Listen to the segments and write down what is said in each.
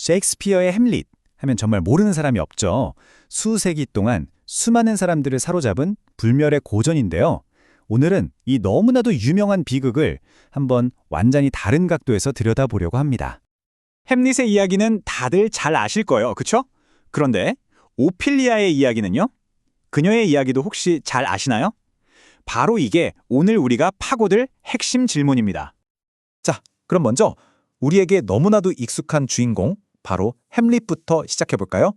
셰익스피어의 햄릿 하면 정말 모르는 사람이 없죠. 수세기 동안 수많은 사람들을 사로잡은 불멸의 고전인데요. 오늘은 이 너무나도 유명한 비극을 한번 완전히 다른 각도에서 들여다보려고 합니다. 햄릿의 이야기는 다들 잘 아실 거예요, 그쵸? 그런데 오피리아의 이야기는요? 그녀의 이야기도 혹시 잘 아시나요? 바로 이게 오늘 우리가 파고들 핵심 질문입니다. 자, 그럼 먼저 우리에게 너무나도 익숙한 주인공, 바로 햄릿부터 시작해볼까요?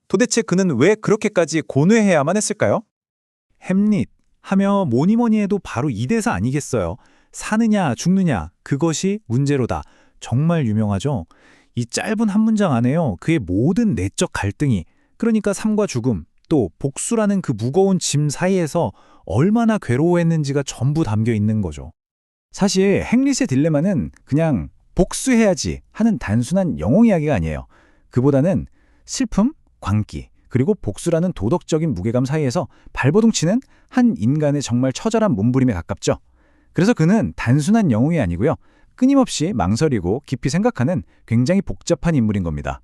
도대체 그는 왜 그렇게까지 고뇌해야만 했을까요? 햄릿 하며 뭐니 해도 바로 이 대사 아니겠어요. 사느냐 죽느냐 그것이 문제로다. 정말 유명하죠. 이 짧은 한 문장 안에요. 그의 모든 내적 갈등이, 그러니까 삶과 죽음, 또 복수라는 그 무거운 짐 사이에서 얼마나 괴로워했는지가 전부 담겨 있는 거죠. 사실 햄릿의 딜레마는 그냥 복수해야지 하는 단순한 영웅 이야기가 아니에요. 그보다는 슬픔, 광기, 그리고 복수라는 도덕적인 무게감 사이에서 발버둥 치는 한 인간의 정말 처절한 몸부림에 가깝죠. 그래서 그는 단순한 영웅이 아니고요. 끊임없이 망설이고 깊이 생각하는 굉장히 복잡한 인물인 겁니다.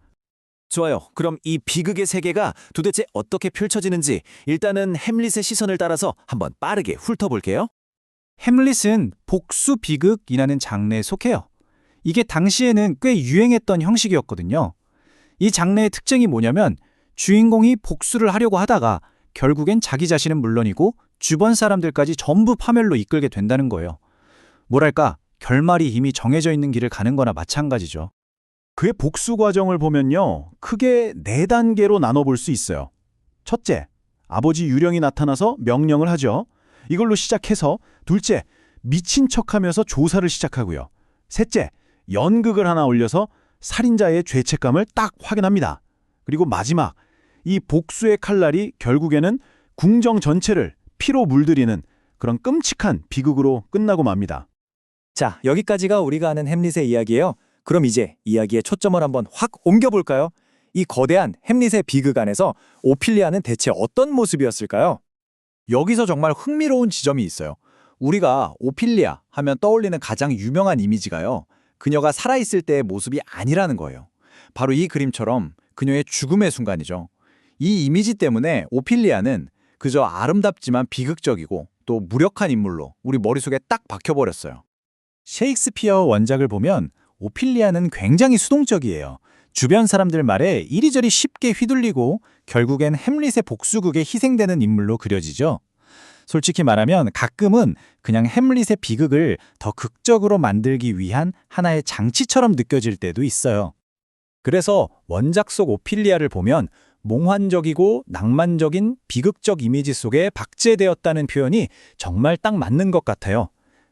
좋아요. 그럼 이 비극의 세계가 도대체 어떻게 펼쳐지는지 일단은 햄릿의 시선을 따라서 한번 빠르게 훑어볼게요. 햄릿은 복수 비극이라는 장르에 속해요. 이게 당시에는 꽤 유행했던 형식이었거든요. 이 장르의 특징이 뭐냐면 주인공이 복수를 하려고 하다가 결국엔 자기 자신은 물론이고 주변 사람들까지 전부 파멸로 이끌게 된다는 거예요. 뭐랄까, 결말이 이미 정해져 있는 길을 가는 거나 마찬가지죠. 그의 복수 과정을 보면요, 크게 4단계로 나눠볼 수 있어요. 첫째, 아버지 유령이 나타나서 명령을 하죠. 이걸로 시작해서 둘째, 미친 척하면서 조사를 시작하고요. 셋째, 연극을 하나 올려서 살인자의 죄책감을 딱 확인합니다. 그리고 마지막, 이 복수의 칼날이 결국에는 궁정 전체를 피로 물들이는 그런 끔찍한 비극으로 끝나고 맙니다. 자, 여기까지가 우리가 아는 햄릿의 이야기예요. 그럼 이제 이야기의 초점을 한번 확 옮겨볼까요? 이 거대한 햄릿의 비극 안에서 오피리아는 대체 어떤 모습이었을까요? 여기서 정말 흥미로운 지점이 있어요. 우리가 오피리아 하면 떠올리는 가장 유명한 이미지가요. 그녀가 살아있을 때의 모습이 아니라는 거예요. 바로 이 그림처럼 그녀의 죽음의 순간이죠. 이 이미지 때문에 오피리아는 그저 아름답지만 비극적이고 또 무력한 인물로 우리 머릿속에 딱 박혀버렸어요. 셰익스피어 원작을 보면 오피리아는 굉장히 수동적이에요. 주변 사람들 말에 이리저리 쉽게 휘둘리고 결국엔 햄릿의 복수극에 희생되는 인물로 그려지죠. 솔직히 말하면 가끔은 그냥 햄릿의 비극을 더 극적으로 만들기 위한 하나의 장치처럼 느껴질 때도 있어요. 그래서 원작 속 오피리아를 보면 몽환적이고 낭만적인 비극적 이미지 속에 박제되었다는 표현이 정말 딱 맞는 것 같아요.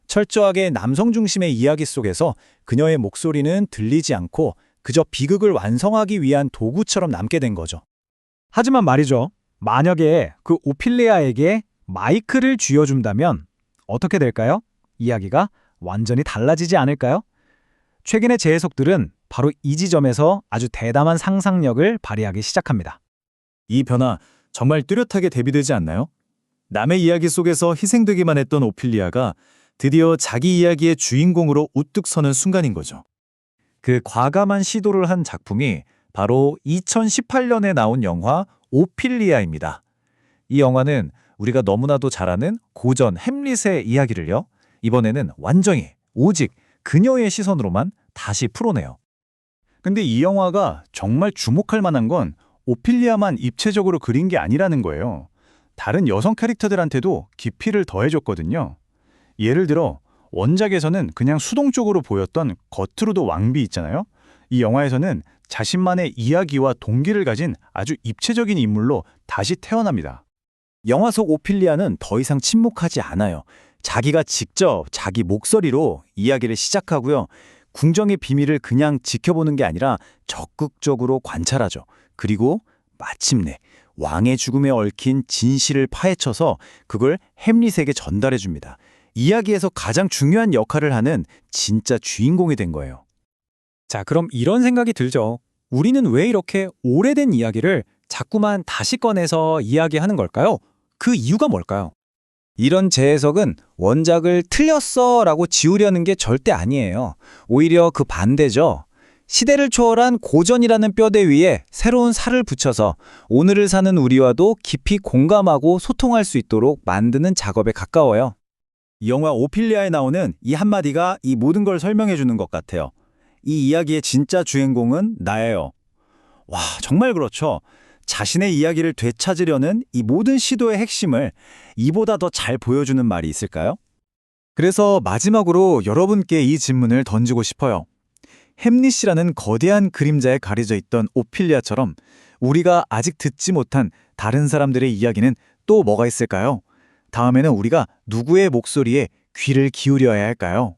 철저하게 남성 중심의 이야기 속에서 그녀의 목소리는 들리지 않고 그저 비극을 완성하기 위한 도구처럼 남게 된 거죠. 하지만 말이죠. 만약에 그 오피리아에게 마이크를 쥐어준다면 어떻게 될까요? 이야기가 완전히 달라지지 않을까요? 최근의 재해석들은 바로 이 지점에서 아주 대담한 상상력을 발휘하기 시작합니다. 이 변화 정말 뚜렷하게 대비되지 않나요? 남의 이야기 속에서 희생되기만 했던 오피리아가 드디어 자기 이야기의 주인공으로 우뚝 서는 순간인 거죠. 그 과감한 시도를 한 작품이 바로 2018년에 나온 영화 오피리아입니다. 이 영화는 우리가 너무나도 잘 아는 고전 햄릿의 이야기를요, 이번에는 완전히 오직 그녀의 시선으로만 다시 풀어내요. 근데 이 영화가 정말 주목할 만한 건 오피리아만 입체적으로 그린 게 아니라는 거예요. 다른 여성 캐릭터들한테도 깊이를 더해줬거든요. 예를 들어 원작에서는 그냥 수동적으로 보였던 거트루드 왕비 있잖아요. 이 영화에서는 자신만의 이야기와 동기를 가진 아주 입체적인 인물로 다시 태어납니다. 영화 속 오피리아는 더 이상 침묵하지 않아요. 자기가 직접 자기 목소리로 이야기를 시작하고요. 궁정의 비밀을 그냥 지켜보는 게 아니라 적극적으로 관찰하죠. 그리고 마침내 왕의 죽음에 얽힌 진실을 파헤쳐서 그걸 햄릿에게 전달해 줍니다. 이야기에서 가장 중요한 역할을 하는 진짜 주인공이 된 거예요. 자, 그럼 이런 생각이 들죠. 우리는 왜 이렇게 오래된 이야기를 자꾸만 다시 꺼내서 이야기하는 걸까요? 그 이유가 뭘까요? 이런 재해석은 원작을 틀렸어 라고 지우려는 게 절대 아니에요. 오히려 그 반대죠. 시대를 초월한 고전이라는 뼈대 위에 새로운 살을 붙여서 오늘을 사는 우리와도 깊이 공감하고 소통할 수 있도록 만드는 작업에 가까워요. 이 영화 오피리아에 나오는 이 한마디가 이 모든 걸 설명해 주는 것 같아요. 이 이야기의 진짜 주인공은 나예요. 와, 정말 그렇죠. 자신의 이야기를 되찾으려는 이 모든 시도의 핵심을 이보다 더 잘 보여주는 말이 있을까요? 그래서 마지막으로 여러분께 이 질문을 던지고 싶어요. 햄릿이라는 거대한 그림자에 가려져 있던 오피리아처럼 우리가 아직 듣지 못한 다른 사람들의 이야기는 또 뭐가 있을까요? 다음에는 우리가 누구의 목소리에 귀를 기울여야 할까요?